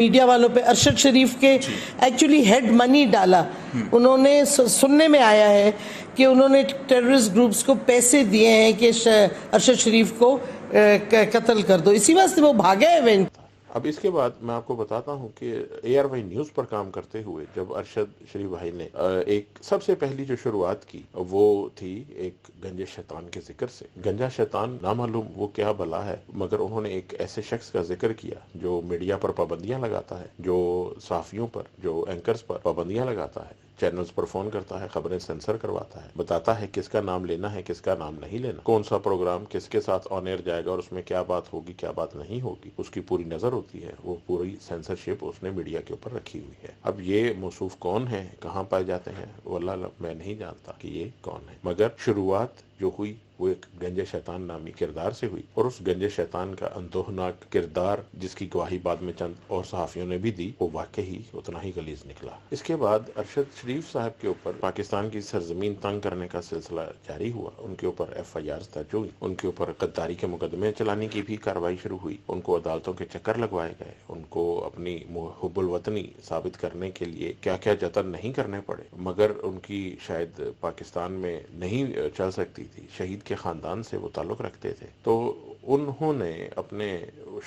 Media والوں پہ ارشد شریف کے ایکچولی ہیڈ منی ڈالا. انہوں نے سننے میں آیا ہے کہ انہوں نے ٹیررسٹ گروپس کو پیسے دیے ہیں کہ ارشد شریف کو قتل کر دو, اسی واسطے وہ بھاگے ہیں. اب اس کے بعد میں آپ کو بتاتا ہوں کہ اے آر وائی نیوز پر کام کرتے ہوئے جب ارشد شریف بھائی نے ایک سب سے پہلی جو شروعات کی وہ تھی ایک گنجے شیطان کے ذکر سے. گنجا شیطان نامعلوم وہ کیا بلا ہے, مگر انہوں نے ایک ایسے شخص کا ذکر کیا جو میڈیا پر پابندیاں لگاتا ہے, جو صحافیوں پر, جو اینکرز پر پابندیاں لگاتا ہے, چینلز پر فون کرتا ہے, خبریں سینسر کرواتا ہے, بتاتا ہے کس کا نام لینا ہے, کس کا نام نہیں لینا, کون سا پروگرام کس کے ساتھ آن ایئر جائے گا اور اس میں کیا بات ہوگی کیا بات نہیں ہوگی, اس کی پوری نظر ہوتی ہے. وہ پوری سینسرشپ اس نے میڈیا کے اوپر رکھی ہوئی ہے. اب یہ موصوف کون ہے, کہاں پائے جاتے ہیں, واللہ میں نہیں جانتا کہ یہ کون ہے, مگر شروعات جو ہوئی وہ ایک گنجے شیطان نامی کردار سے ہوئی, اور اس گنجے شیطان کا اندوہناک کردار جس کی گواہی بعد میں چند اور صحافیوں نے بھی دی, وہ واقعی اتنا ہی غلیظ نکلا. اس کے بعد ارشد شریف صاحب کے اوپر پاکستان کی سرزمین تنگ کرنے کا سلسلہ جاری ہوا. ان کے اوپر ایف آئی آر درج ہوئی, ان کے اوپر غداری کے مقدمے چلانے کی بھی کارروائی شروع ہوئی, ان کو عدالتوں کے چکر لگوائے گئے, ان کو اپنی حب الوطنی ثابت کرنے کے لیے کیا کیا جتن نہیں کرنے پڑے, مگر ان کی شاید پاکستان میں نہیں چل سکتی تھی. شہید کے خاندان سے وہ تعلق رکھتے تھے, تو انہوں نے اپنے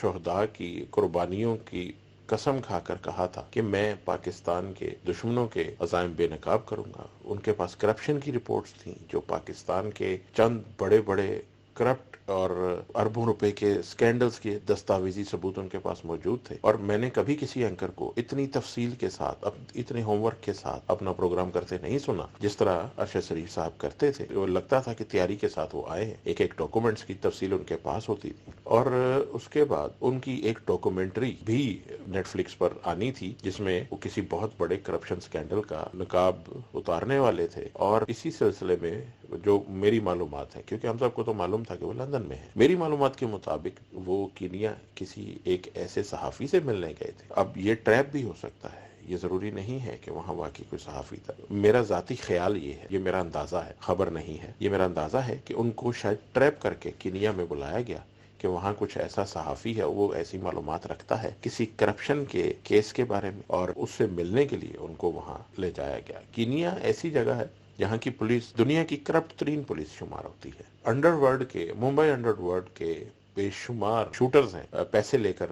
شہداء کی قربانیوں کی قسم کھا کر کہا تھا کہ میں پاکستان کے دشمنوں کے عزائم بے نقاب کروں گا. ان کے پاس کرپشن کی رپورٹس تھیں, جو پاکستان کے چند بڑے بڑے کرپٹ اور اربوں روپے کے سکینڈلز کے دستاویزی ثبوت ان کے پاس موجود تھے. اور میں نے کبھی کسی اینکر کو اتنی تفصیل کے ساتھ, اتنے ہوم ورک کے ساتھ اپنا پروگرام کرتے نہیں سنا جس طرح ارشد شریف صاحب کرتے تھے. وہ لگتا تھا کہ تیاری کے ساتھ وہ آئے ہیں, ایک ایک ڈاکومنٹس کی تفصیل ان کے پاس ہوتی تھی. اور اس کے بعد ان کی ایک ڈاکومنٹری بھی نیٹ فلکس پر آنی تھی جس میں وہ کسی بہت بڑے کرپشن سکینڈل کا نقاب اتارنے والے تھے. اور اسی سلسلے میں جو میری معلومات ہے, کیونکہ ہم سب کو تو معلوم تھا کہ وہ لندن میں ہے, میری معلومات کے مطابق وہ کینیا کسی ایک ایسے صحافی سے ملنے گئے تھے. اب یہ ٹریپ بھی ہو سکتا ہے, یہ ضروری نہیں ہے کہ وہاں واقعی کوئی صحافی تھا. میرا ذاتی خیال یہ ہے, یہ میرا اندازہ ہے, خبر نہیں ہے, یہ میرا اندازہ ہے کہ ان کو شاید ٹریپ کر کے کینیا میں بلایا گیا کہ وہاں کچھ ایسا صحافی ہے, وہ ایسی معلومات رکھتا ہے کسی کرپشن کے کیس کے بارے میں, اور اس سے ملنے کے لیے ان کو وہاں لے جایا گیا. کینیا ایسی جگہ ہے جہاں کی پولیس دنیا کی کرپٹ ترین پولیس شمار ہوتی ہے. انڈر ورلڈ کے, ممبئی انڈر ورلڈ کے بے شمار شوٹرز ہیں, پیسے لے کر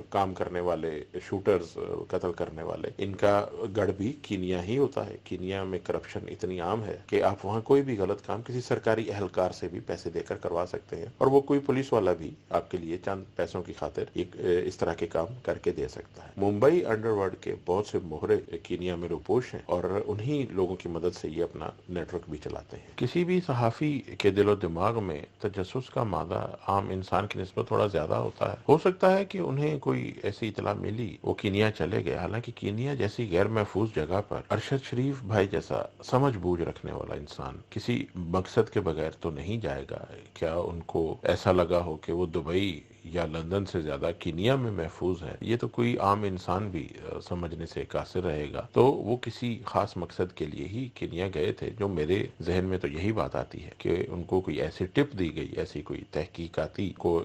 کام کرنے والے شوٹرز, قتل کرنے والے, ان کا گڑھ بھی کینیا ہی ہوتا ہے. کینیا میں کرپشن اتنی عام ہے کہ آپ وہاں کوئی بھی غلط کام کسی سرکاری اہلکار سے بھی پیسے دے کر کروا سکتے ہیں, اور وہ کوئی پولیس والا بھی آپ کے لیے چند پیسوں کی خاطر اس طرح کے کام کر کے دے سکتا ہے. ممبئی انڈر ورلڈ کے بہت سے مہرے کینیا میں روپوش ہیں, اور انہی لوگوں کی مدد سے یہ اپنا نیٹ ورک بھی چلاتے ہیں. کسی بھی صحافی کے دل و دماغ میں تجسس کا مادہ عام انسان کی نسبت تھوڑا زیادہ ہوتا ہے. ہو سکتا ہے کہ انہیں کوئی ایسی اطلاع ملی, وہ کینیا چلے گئے. حالانکہ کینیا جیسی غیر محفوظ جگہ پر ارشد شریف بھائی جیسا سمجھ بوجھ رکھنے والا انسان کسی مقصد کے بغیر تو نہیں جائے گا. کیا ان کو ایسا لگا ہو کہ وہ دبئی یا لندن سے زیادہ کینیا میں محفوظ ہے؟ یہ تو کوئی عام انسان بھی سمجھنے سے قاصر رہے گا. تو وہ کسی خاص مقصد کے لیے ہی کینیا گئے تھے. جو میرے ذہن میں تو یہی بات آتی ہے کہ ان کو کوئی ایسی ٹپ دی گئی, ایسی کوئی تحقیقاتی کو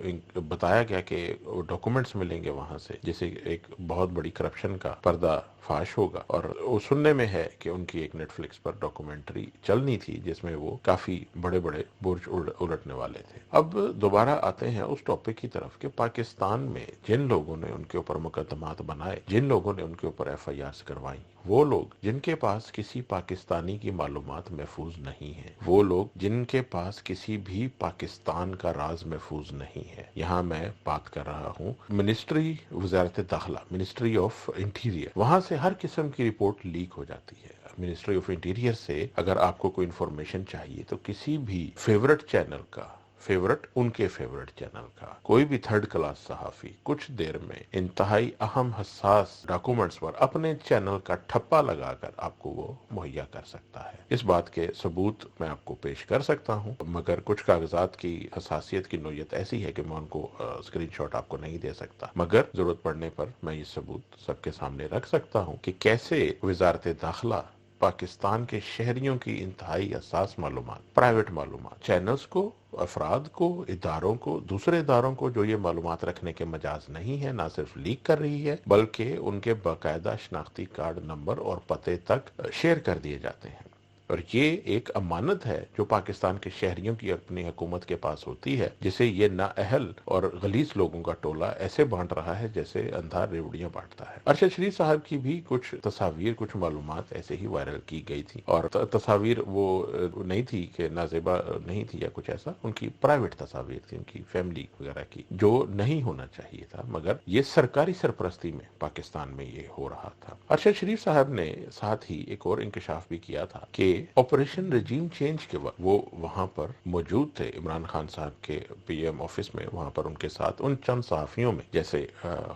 بتایا گیا کہ ڈاکومنٹس ملیں گے وہاں سے, جسے ایک بہت بڑی کرپشن کا پردہ فاش ہوگا. اور وہ سننے میں ہے کہ ان کی ایک نیٹ فلکس پر ڈاکومنٹری چلنی تھی جس میں وہ کافی بڑے بڑے برج الٹنے والے تھے. اب دوبارہ آتے ہیں اس ٹاپک کی طرف کہ پاکستان میں جن لوگوں نے ان کے اوپر مقدمات بنائے, جن لوگوں نے ان کے اوپر ایف آئی آرز کروائیں, وہ لوگ جن کے پاس کسی پاکستانی کی معلومات محفوظ نہیں ہیں, وہ لوگ جن کے پاس کسی بھی پاکستان کا راز محفوظ نہیں ہے. یہاں میں بات کر رہا ہوں منسٹری, وزارت داخلہ, منسٹری آف انٹیریئر, وہاں سے ہر قسم کی رپورٹ لیک ہو جاتی ہے. منسٹری آف انٹیریئر سے اگر آپ کو کوئی انفارمیشن چاہیے تو کسی بھی فیورٹ چینل کا, فیورٹ ان کے فیورٹ چینل کا کوئی بھی تھرڈ کلاس صحافی کچھ دیر میں انتہائی اہم حساس ڈاکومنٹس پر اپنے چینل کا ٹھپا لگا کر آپ کو وہ مہیا کر سکتا ہے. اس بات کے ثبوت میں آپ کو پیش کر سکتا ہوں, مگر کچھ کاغذات کی حساسیت کی نوعیت ایسی ہے کہ میں ان کو اسکرین شاٹ آپ کو نہیں دے سکتا, مگر ضرورت پڑنے پر میں یہ ثبوت سب کے سامنے رکھ سکتا ہوں کہ کیسے وزارت داخلہ پاکستان کے شہریوں کی انتہائی حساس معلومات، پرائیویٹ معلومات، چینلز کو، افراد کو، اداروں کو، دوسرے اداروں کو جو یہ معلومات رکھنے کے مجاز نہیں ہے، نہ صرف لیک کر رہی ہے بلکہ ان کے باقاعدہ شناختی کارڈ نمبر اور پتے تک شیئر کر دیے جاتے ہیں۔ اور یہ ایک امانت ہے جو پاکستان کے شہریوں کی اپنی حکومت کے پاس ہوتی ہے، جسے یہ نااہل اور غلیظ لوگوں کا ٹولہ ایسے بانٹ رہا ہے جیسے اندھا ریوڑیاں بانٹتا ہے۔ ارشد شریف صاحب کی بھی کچھ تصاویر، کچھ معلومات ایسے ہی وائرل کی گئی تھی، اور تصاویر وہ نہیں تھی کہ نازیبا نہیں تھی یا کچھ ایسا، ان کی پرائیویٹ تصاویر تھی، ان کی فیملی وغیرہ کی، جو نہیں ہونا چاہیے تھا، مگر یہ سرکاری سرپرستی میں پاکستان میں یہ ہو رہا تھا۔ ارشد شریف صاحب نے ساتھ ہی ایک اور انکشاف بھی کیا تھا کہ آپریشن رجیم چینج کے وقت وہ وہاں پر موجود تھے، عمران خان صاحب کے پی ایم آفس میں، وہاں پر ان کے ساتھ ان چند صحافیوں میں جیسے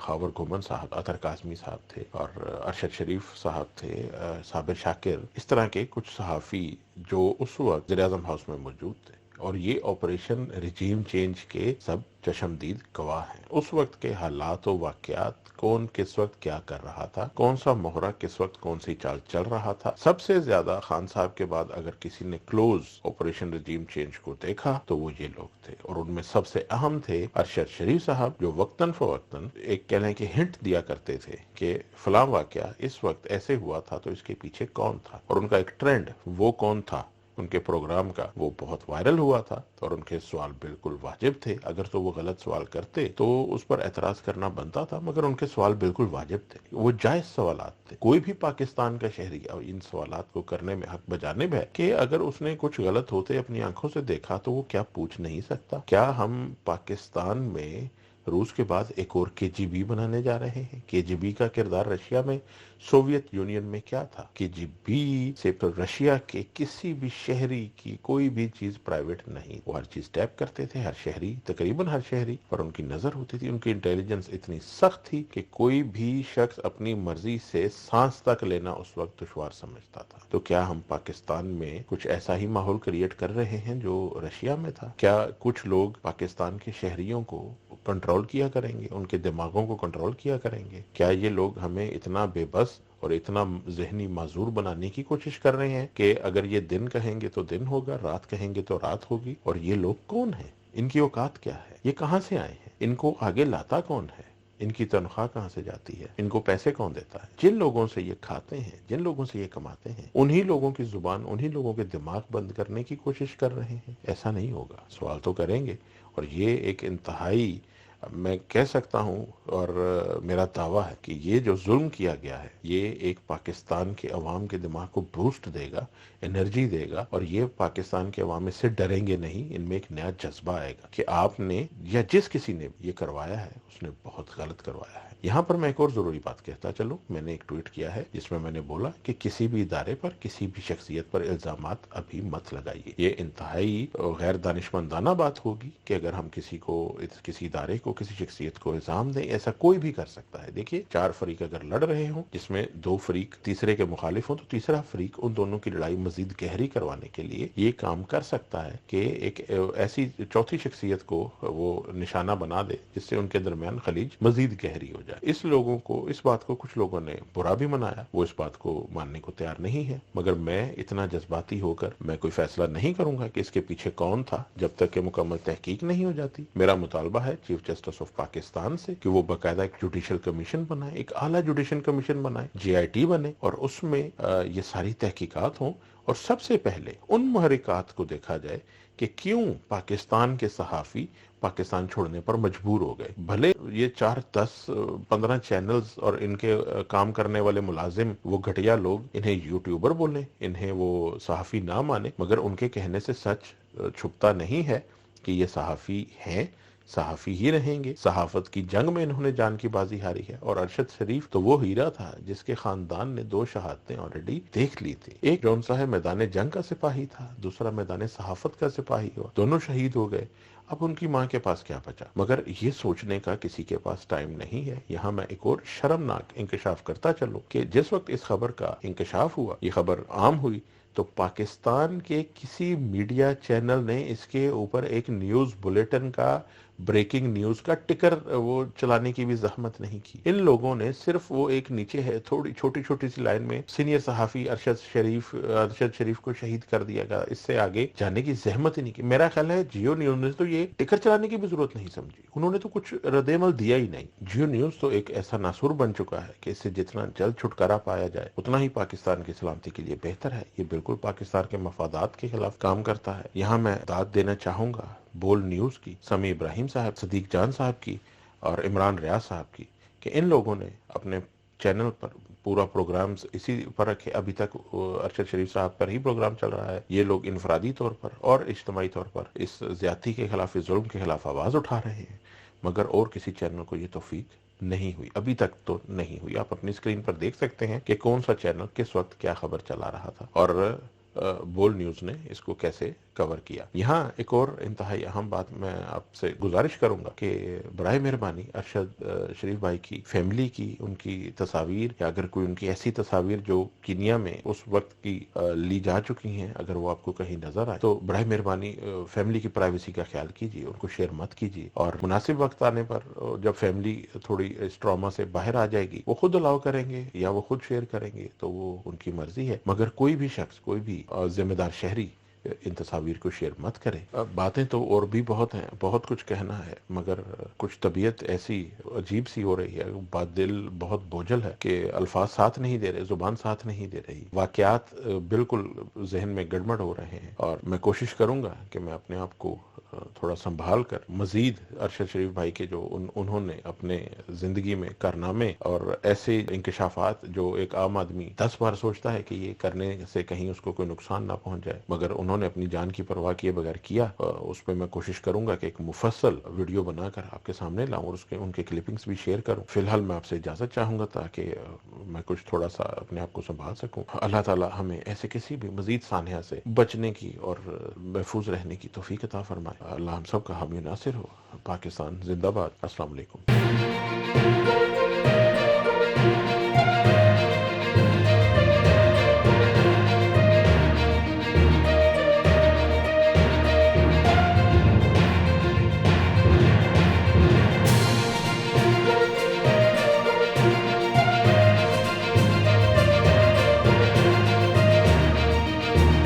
خاور گھومن صاحب، اطہر قاسمی صاحب تھے، اور ارشد شریف صاحب تھے، صابر شاکر، اس طرح کے کچھ صحافی جو اس وقت وزیر اعظم ہاؤس میں موجود تھے، اور یہ آپریشن رجیم چینج کے سب چشمدید گواہ ہیں۔ اس وقت کے حالات و واقعات، کون کس وقت کیا کر رہا تھا، کون سا مہرہ کس وقت کون سی چال چل رہا تھا، سب سے زیادہ خان صاحب کے بعد اگر کسی نے کلوز آپریشن رجیم چینج کو دیکھا تو وہ یہ لوگ تھے، اور ان میں سب سے اہم تھے ارشد شریف صاحب، جو وقتاً فوقتاً ایک کہہ لیں کہ ہنٹ دیا کرتے تھے کہ فلاں واقعہ اس وقت ایسے ہوا تھا تو اس کے پیچھے کون تھا، اور ان کا ایک ٹرینڈ وہ کون تھا ان کے پروگرام کا، وہ بہت وائرل ہوا تھا، اور ان کے سوال بالکل واجب تھے۔ اگر تو وہ غلط سوال کرتے تو اس پر اعتراض کرنا بنتا تھا، مگر ان کے سوال بالکل واجب تھے، وہ جائز سوالات تھے۔ کوئی بھی پاکستان کا شہری ان سوالات کو کرنے میں حق بجانب ہے کہ اگر اس نے کچھ غلط ہوتے اپنی آنکھوں سے دیکھا تو وہ کیا پوچھ نہیں سکتا؟ کیا ہم پاکستان میں روس کے بعد ایک اور کے جی بی بنانے جا رہے ہیں؟ کے جی بی کا کردار رشیا میں، سوویت یونین میں کیا تھا؟ کے جی بی سے رشیا کے کسی بھی شہری کی کوئی بھی چیز پرائیویٹ نہیں، وہ ہر چیز ٹیپ کرتے تھے، ہر شہری، تقریباً ہر شہری پر ان کی نظر ہوتی تھی۔ ان کی انٹیلیجنس اتنی سخت تھی کہ کوئی بھی شخص اپنی مرضی سے سانس تک لینا اس وقت دشوار سمجھتا تھا۔ تو کیا ہم پاکستان میں کچھ ایسا ہی ماحول کریٹ کر رہے ہیں جو رشیا میں تھا؟ کیا کچھ لوگ پاکستان کے شہریوں کو کنٹرول کیا کریں گے، ان کے دماغوں کو کنٹرول کیا کریں گے؟ کیا یہ لوگ ہمیں اتنا بے بس اور اتنا ذہنی معذور بنانے کی کوشش کر رہے ہیں کہ اگر یہ دن کہیں گے تو دن ہوگا، رات کہیں گے تو رات ہوگی؟ اور یہ لوگ کون ہیں؟ ان کی اوقات کیا ہے؟ یہ کہاں سے آئے ہیں؟ ان کو آگے لاتا کون ہے؟ ان کی تنخواہ کہاں سے جاتی ہے؟ ان کو پیسے کون دیتا ہے؟ جن لوگوں سے یہ کھاتے ہیں، جن لوگوں سے یہ کماتے ہیں، انہی لوگوں کی زبان، انہی لوگوں کے دماغ بند کرنے کی کوشش کر رہے ہیں۔ ایسا نہیں ہوگا، سوال تو کریں گے۔ اور یہ ایک انتہائی، میں کہہ سکتا ہوں اور میرا دعویٰ ہے کہ یہ جو ظلم کیا گیا ہے یہ ایک پاکستان کے عوام کے دماغ کو بوسٹ دے گا، انرجی دے گا، اور یہ پاکستان کے عوام اس سے ڈریں گے نہیں، ان میں ایک نیا جذبہ آئے گا کہ آپ نے یا جس کسی نے یہ کروایا ہے اس نے بہت غلط کروایا ہے۔ یہاں پر میں ایک اور ضروری بات کہتا چلوں، میں نے ایک ٹویٹ کیا ہے جس میں میں نے بولا کہ کسی بھی ادارے پر، کسی بھی شخصیت پر الزامات ابھی مت لگائیے۔ یہ انتہائی غیر دانشمندانہ بات ہوگی کہ اگر ہم کسی ادارے کو، کسی شخصیت کو الزام دیں، ایسا کوئی بھی کر سکتا ہے۔ دیکھیے، 4 فریق اگر لڑ رہے ہوں جس میں 2 فریق تیسرے کے مخالف ہوں تو تیسرا فریق ان دونوں کی لڑائی مزید گہری کروانے کے لیے یہ کام کر سکتا ہے کہ ایک ایسی چوتھی شخصیت کو وہ نشانہ بنا دے جس سے ان کے درمیان خلیج مزید گہری ہو جائے۔ اس بات کو کچھ لوگوں نے برا بھی منایا، وہ اس بات کو ماننے کو تیار نہیں ہے، مگر میں اتنا جذباتی ہو کر میں کوئی فیصلہ نہیں کروں گا کہ اس کے پیچھے کون تھا جب تک کہ مکمل تحقیق نہیں ہو جاتی۔ میرا مطالبہ ہے چیف جسٹس آف پاکستان سے کہ وہ باقاعدہ ایک جوڈیشل کمیشن بنائے، ایک اعلیٰ جوڈیشل کمیشن بنائے، جی آئی ٹی بنے، اور اس میں یہ ساری تحقیقات ہوں، اور سب سے پہلے ان محرکات کو دیکھا جائے کہ کیوں پاکستان کے صحافی پاکستان چھوڑنے پر مجبور ہو گئے۔ بھلے یہ 4، 10، 15 چینلز اور ان کے کام کرنے والے ملازم وہ گھٹیا لوگ انہیں یوٹیوبر بولیں، انہیں وہ صحافی نہ مانے، مگر ان کے کہنے سے سچ چھپتا نہیں ہے کہ یہ صحافی ہیں، صحافی ہی رہیں گے۔ صحافت کی جنگ میں انہوں نے جان کی بازی ہاری ہے، اور ارشد شریف تو وہ ہیرا تھا جس کے خاندان نے 2 شہادتیں آلریڈی دیکھ لی تھی۔ ایک جون صاحب میدان جنگ کا سپاہی تھا، دوسرا میدان صحافت کا سپاہی ہوا، دونوں شہید ہو گئے۔ اب ان کی ماں کے پاس کیا بچا؟ مگر یہ سوچنے کا کسی کے پاس ٹائم نہیں ہے۔ یہاں میں ایک اور شرمناک انکشاف کرتا چلوں کہ جس وقت اس خبر کا انکشاف ہوا، یہ خبر عام ہوئی، تو پاکستان کے کسی میڈیا چینل نے اس کے اوپر ایک نیوز بلیٹن کا بریکنگ نیوز کا ٹکر وہ چلانے کی بھی زحمت نہیں کی. ان لوگوں نے صرف وہ ایک نیچے ہے تھوڑی چھوٹی سی لائن میں سینئر صحافی ارشد شریف کو شہید کر دیا گیا, اس سے آگے جانے کی زحمت ہی نہیں کی. میرا خیال ہے جیو نیوز نے تو یہ ٹکر چلانے کی بھی ضرورت نہیں سمجھی, انہوں نے تو کچھ رد عمل دیا ہی نہیں. جیو نیوز تو ایک ایسا ناسور بن چکا ہے کہ اس سے جتنا جلد چھٹکارا پایا جائے اتنا ہی پاکستان کی سلامتی کے لیے بہتر ہے. یہ بالکل پاکستان کے مفادات کے خلاف کام کرتا ہے. یہاں میں داد دینا چاہوں گا بول نیوز کی, سمیع ابراہیم صاحب, صدیق جان صاحب کی اور عمران ریاض صاحب کی, کہ ان لوگوں نے اپنے چینل پر پورا پروگرام اسی پر رکھے. ابھی تک ارشد شریف صاحب پر ہی پروگرام چل رہا ہے. یہ لوگ انفرادی طور پر اور اجتماعی طور پر اس زیادتی کے خلاف, اس ظلم کے خلاف آواز اٹھا رہے ہیں, مگر اور کسی چینل کو یہ توفیق نہیں ہوئی, ابھی تک تو نہیں ہوئی. آپ اپنی اسکرین پر دیکھ سکتے ہیں کہ کون سا چینل کس وقت کیا خبر چلا رہا تھا اور بول نیوز نے اس کو کیسے کور کیا. یہاں ایک اور انتہائی اہم بات میں آپ سے گزارش کروں گا کہ برائے مہربانی ارشد شریف بھائی کی فیملی کی, ان کی تصاویر یا اگر کوئی ان کی ایسی تصاویر جو کینیا میں اس وقت کی لی جا چکی ہیں, اگر وہ آپ کو کہیں نظر آئے تو برائے مہربانی فیملی کی پرائیویسی کا خیال کیجیے, ان کو شیئر مت کیجیے. اور مناسب وقت آنے پر جب فیملی تھوڑی اس ٹراما سے باہر آ جائے گی, وہ خود الاؤ کریں گے یا وہ خود شیئر کریں گے تو وہ ان کی مرضی ہے, مگر کوئی بھی شخص, کوئی بھی ذمہ دار شہری ان تصاویر کو شیئر مت کریں. باتیں تو اور بھی بہت ہیں, بہت کچھ کہنا ہے, مگر کچھ طبیعت ایسی عجیب سی ہو رہی ہے, بات دل بہت بوجھل ہے کہ الفاظ ساتھ نہیں دے رہے, زبان ساتھ نہیں دے رہی, واقعات بالکل ذہن میں گڑبڑ ہو رہے ہیں. اور میں کوشش کروں گا کہ میں اپنے آپ کو تھوڑا سنبھال کر مزید ارشد شریف بھائی کے جو انہوں نے اپنے زندگی میں کارنامے اور ایسے انکشافات جو ایک عام آدمی 10 بار سوچتا ہے کہ یہ کرنے سے کہیں اس کو کوئی نقصان نہ پہنچ جائے, مگر انہوں نے اپنی جان کی پرواہ کیے بغیر کیا, اس پہ میں کوشش کروں گا کہ ایک مفصل ویڈیو بنا کر آپ کے سامنے لاؤں اور ان کے کلپنگز بھی شیئر کروں. فی الحال میں آپ سے اجازت چاہوں گا تاکہ میں کچھ تھوڑا سا اپنے آپ کو سنبھال سکوں. اللہ تعالی ہمیں ایسے کسی بھی مزید سانحہ سے بچنے کی اور محفوظ رہنے کی توفیق عطا فرمائے. اللہ ہم سب کا حامی ناصر ہو. پاکستان زندہ باد. السلام علیکم.